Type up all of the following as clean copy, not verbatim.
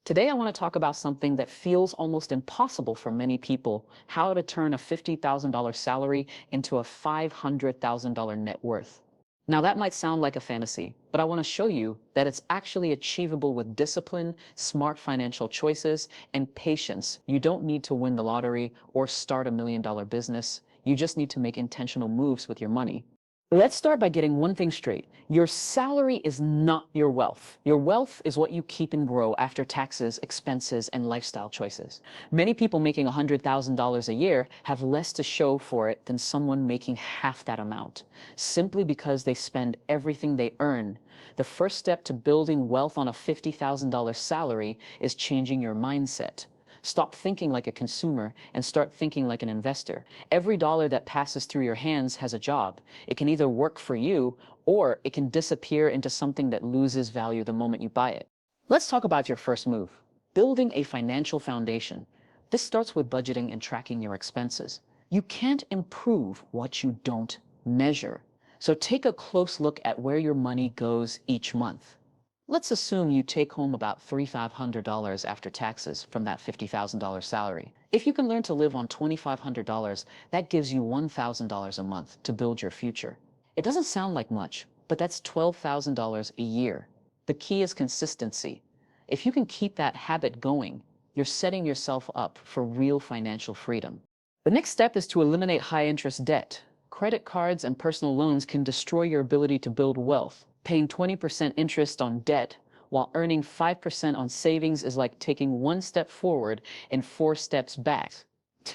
Today, I want to talk about something that feels almost impossible for many people, how to turn a $50,000 salary into a $500,000 net worth. Now, that might sound like a fantasy, but I want to show you that it's actually achievable with discipline, smart financial choices, and patience. You don't need to win the lottery or start $1 million business. You just need to make intentional moves with your money. Let's start by getting one thing straight. Your salary is not your wealth. Your wealth is what you keep and grow after taxes, expenses, and lifestyle choices. Many people making $100,000 a year have less to show for it than someone making half that amount, simply because they spend everything they earn. The first step to building wealth on a $50,000 salary is changing your mindset. Stop thinking like a consumer and start thinking like an investor. Every dollar that passes through your hands has a job. It can either work for you or it can disappear into something that loses value the moment you buy it. Let's talk about your first move, building a financial foundation. This starts with budgeting and tracking your expenses. You can't improve what you don't measure. So take a close look at where your money goes each month. Let's assume you take home about $3,500 after taxes from that $50,000 salary. If you can learn to live on $2,500, that gives you $1,000 a month to build your future. It doesn't sound like much, but that's $12,000 a year. The key is consistency. If you can keep that habit going, you're setting yourself up for real financial freedom. The next step is to eliminate high-interest debt. Credit cards and personal loans can destroy your ability to build wealth. Paying 20% interest on debt while earning 5% on savings is like taking one step forward and four steps back.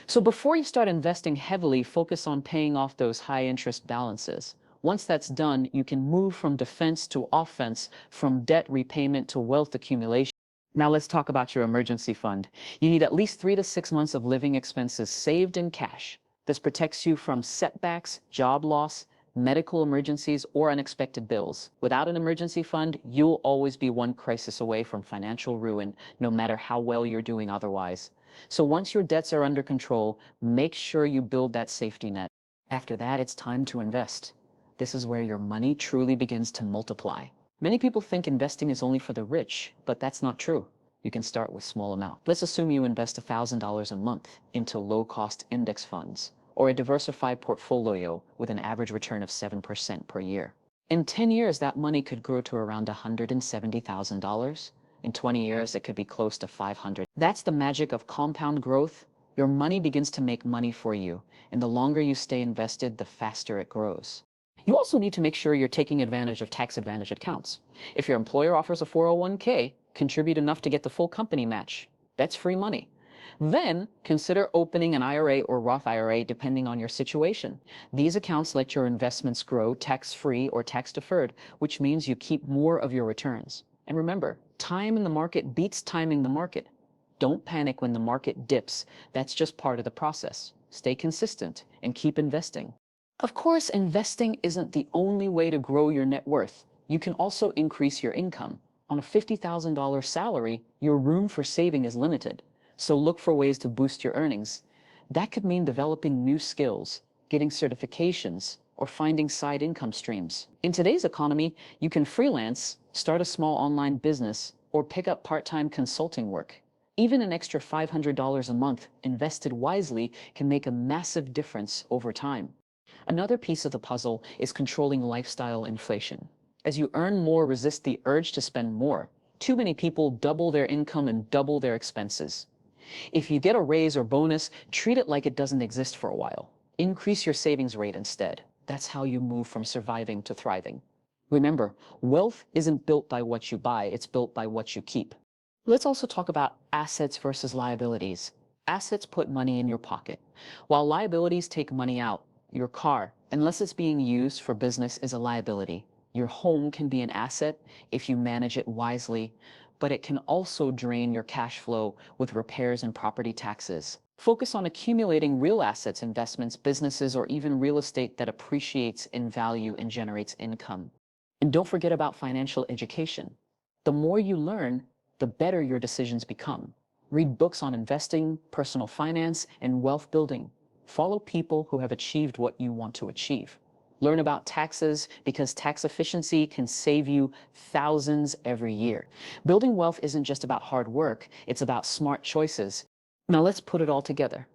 So before you start investing heavily, focus on paying off those high-interest balances. Once that's done, you can move from defense to offense, from debt repayment to wealth accumulation. Now let's talk about your emergency fund. You need at least 3 to 6 months of living expenses saved in cash. This protects you from setbacks, job loss, medical emergencies, or unexpected bills. Without an emergency fund, you'll always be one crisis away from financial ruin, no matter how well you're doing otherwise. So once your debts are under control, make sure you build that safety net. After that, it's time to invest. This is where your money truly begins to multiply. Many people think investing is only for the rich, but that's not true. You can start with small amount. Let's assume you invest $1,000 a month into low-cost index funds or a diversified portfolio with an average return of 7% per year. In 10 years, that money could grow to around $170,000. In 20 years, it could be close to 500. That's the magic of compound growth. Your money begins to make money for you, and the longer you stay invested, the faster it grows. You also need to make sure you're taking advantage of tax advantage accounts. If your employer offers a 401k, contribute enough to get the full company match. That's free money. Then consider opening an IRA or Roth IRA depending on your situation. These accounts let your investments grow tax-free or tax-deferred, which means you keep more of your returns. And remember, time in the market beats timing the market. Don't panic when the market dips. That's just part of the process. Stay consistent and keep investing. Of course, investing isn't the only way to grow your net worth. You can also increase your income. On a $50,000 salary, your room for saving is limited. So look for ways to boost your earnings. That could mean developing new skills, getting certifications, or finding side income streams. In today's economy, you can freelance, start a small online business, or pick up part-time consulting work. Even an extra $500 a month invested wisely can make a massive difference over time. Another piece of the puzzle is controlling lifestyle inflation. As you earn more, resist the urge to spend more. Too many people double their income and double their expenses. If you get a raise or bonus, treat it like it doesn't exist for a while. Increase your savings rate instead. That's how you move from surviving to thriving. Remember, wealth isn't built by what you buy, it's built by what you keep. Let's also talk about assets versus liabilities. Assets put money in your pocket, while liabilities take money out. Your car, unless it's being used for business, is a liability. Your home can be an asset if you manage it wisely, but it can also drain your cash flow with repairs and property taxes. Focus on accumulating real assets, investments, businesses, or even real estate that appreciates in value and generates income. And don't forget about financial education. The more you learn, the better your decisions become. Read books on investing, personal finance, and wealth building. Follow people who have achieved what you want to achieve. Learn about taxes because tax efficiency can save you thousands every year. Building wealth isn't just about hard work, it's about smart choices. Now let's put it all together.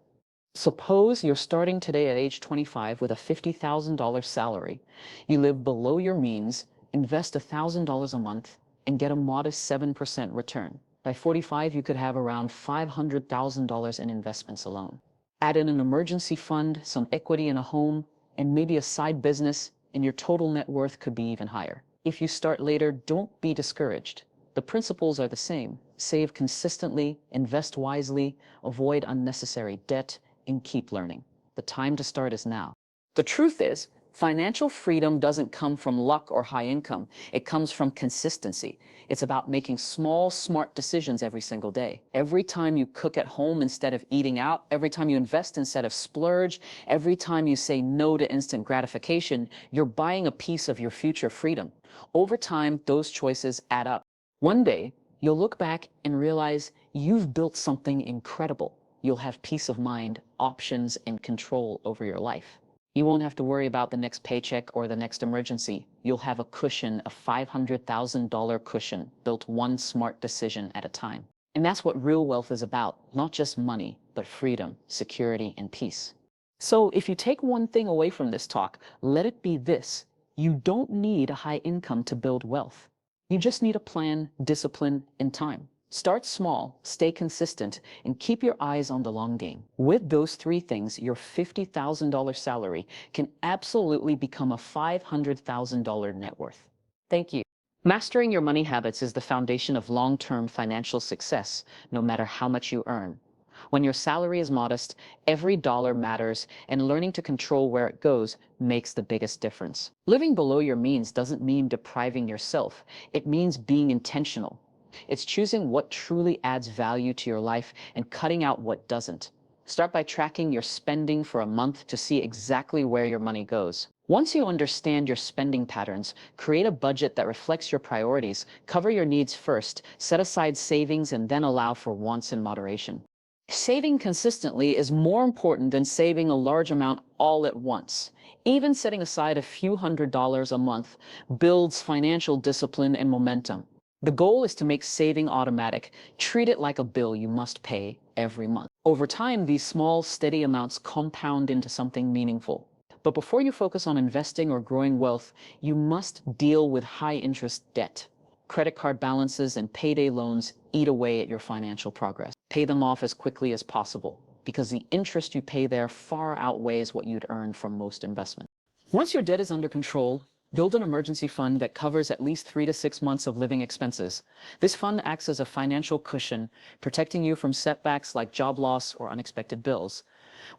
Suppose you're starting today at age 25 with a $50,000 salary. You live below your means, invest $1,000 a month, and get a modest 7% return. By 45, you could have around $500,000 in investments alone. Add in an emergency fund, some equity in a home, and maybe a side business, and your total net worth could be even higher. If you start later, don't be discouraged. The principles are the same. Save consistently, invest wisely, avoid unnecessary debt, and keep learning. The time to start is now. The truth is, financial freedom doesn't come from luck or high income. It comes from consistency. It's about making small, smart decisions every single day. Every time you cook at home instead of eating out, every time you invest instead of splurge, every time you say no to instant gratification, you're buying a piece of your future freedom. Over time, those choices add up. One day, you'll look back and realize you've built something incredible. You'll have peace of mind, options, and control over your life. You won't have to worry about the next paycheck or the next emergency. You'll have a cushion, a $500,000 cushion, built one smart decision at a time. And that's what real wealth is about, not just money, but freedom, security, and peace. So if you take one thing away from this talk, let it be this. You don't need a high income to build wealth. You just need a plan, discipline, and time. Start small, stay consistent, and keep your eyes on the long game. With those three things, your $50,000 salary can absolutely become a $500,000 net worth. Thank you. Mastering your money habits is the foundation of long-term financial success, no matter how much you earn. When your salary is modest, every dollar matters, and learning to control where it goes makes the biggest difference. Living below your means doesn't mean depriving yourself. It means being intentional. It's choosing what truly adds value to your life and cutting out what doesn't. Start by tracking your spending for a month to see exactly where your money goes. Once you understand your spending patterns, create a budget that reflects your priorities, cover your needs first, set aside savings, and then allow for wants in moderation. Saving consistently is more important than saving a large amount all at once. Even setting aside a few $100s a month builds financial discipline and momentum. The goal is to make saving automatic. Treat it like a bill you must pay every month. Over time, these small, steady amounts compound into something meaningful. But before you focus on investing or growing wealth, you must deal with high-interest debt. Credit card balances and payday loans eat away at your financial progress. Pay them off as quickly as possible, because the interest you pay there far outweighs what you'd earn from most investment. Once your debt is under control, build an emergency fund that covers at least 3 to 6 months of living expenses. This fund acts as a financial cushion, protecting you from setbacks like job loss or unexpected bills.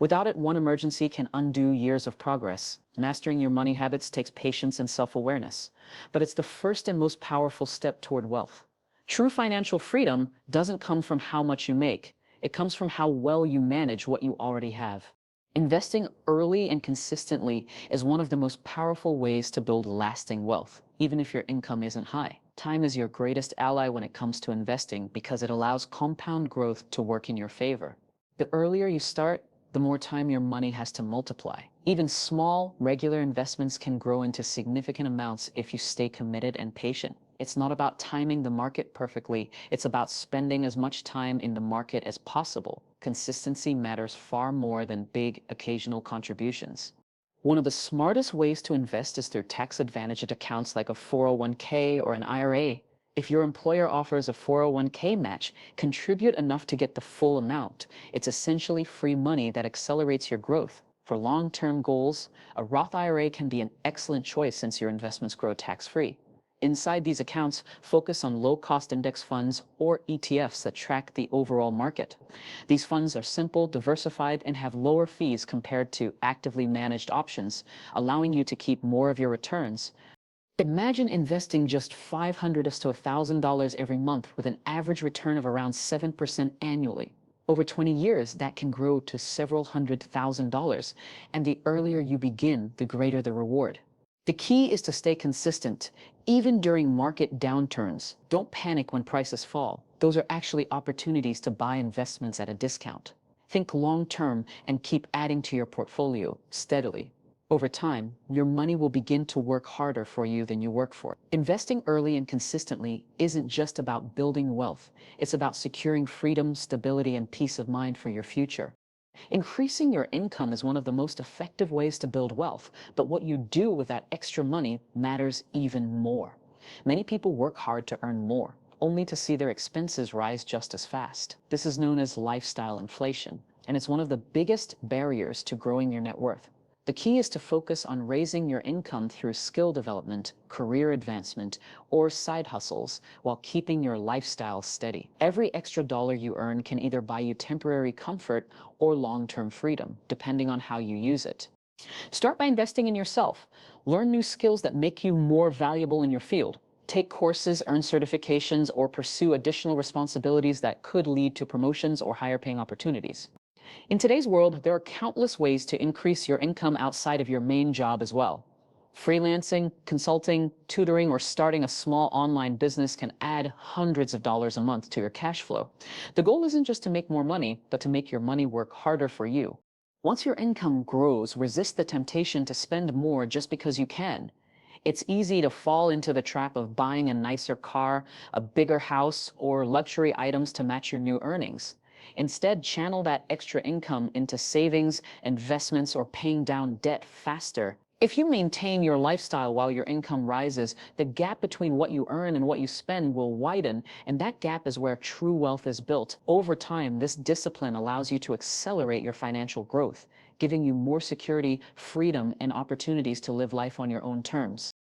Without it, one emergency can undo years of progress. Mastering your money habits takes patience and self-awareness, but it's the first and most powerful step toward wealth. True financial freedom doesn't come from how much you make. It comes from how well you manage what you already have. Investing early and consistently is one of the most powerful ways to build lasting wealth, even if your income isn't high. Time is your greatest ally when it comes to investing because it allows compound growth to work in your favor. The earlier you start, the more time your money has to multiply. Even small, regular investments can grow into significant amounts if you stay committed and patient. It's not about timing the market perfectly. It's about spending as much time in the market as possible. Consistency matters far more than big, occasional contributions. One of the smartest ways to invest is through tax-advantaged accounts like a 401k or an IRA. If your employer offers a 401k match, contribute enough to get the full amount. It's essentially free money that accelerates your growth. For long-term goals, a Roth IRA can be an excellent choice since your investments grow tax-free. Inside these accounts, focus on low-cost index funds or ETFs that track the overall market. These funds are simple, diversified, and have lower fees compared to actively managed options, allowing you to keep more of your returns. Imagine investing just $500 to $1,000 every month with an average return of around 7% annually. Over 20 years, that can grow to several $100,000, and the earlier you begin, the greater the reward. The key is to stay consistent, even during market downturns. Don't panic when prices fall. Those are actually opportunities to buy investments at a discount. Think long-term and keep adding to your portfolio steadily. Over time, your money will begin to work harder for you than you work for it. Investing early and consistently isn't just about building wealth. It's about securing freedom, stability, and peace of mind for your future. Increasing your income is one of the most effective ways to build wealth, but what you do with that extra money matters even more. Many people work hard to earn more, only to see their expenses rise just as fast. This is known as lifestyle inflation, and it's one of the biggest barriers to growing your net worth. The key is to focus on raising your income through skill development, career advancement, or side hustles while keeping your lifestyle steady. Every extra dollar you earn can either buy you temporary comfort or long-term freedom, depending on how you use it. Start by investing in yourself. Learn new skills that make you more valuable in your field. Take courses, earn certifications, or pursue additional responsibilities that could lead to promotions or higher paying opportunities. In today's world, there are countless ways to increase your income outside of your main job as well. Freelancing, consulting, tutoring, or starting a small online business can add hundreds of dollars a month to your cash flow. The goal isn't just to make more money, but to make your money work harder for you. Once your income grows, resist the temptation to spend more just because you can. It's easy to fall into the trap of buying a nicer car, a bigger house, or luxury items to match your new earnings. Instead, channel that extra income into savings, investments, or paying down debt faster. If you maintain your lifestyle while your income rises, the gap between what you earn and what you spend will widen, and that gap is where true wealth is built. Over time, this discipline allows you to accelerate your financial growth, giving you more security, freedom, and opportunities to live life on your own terms.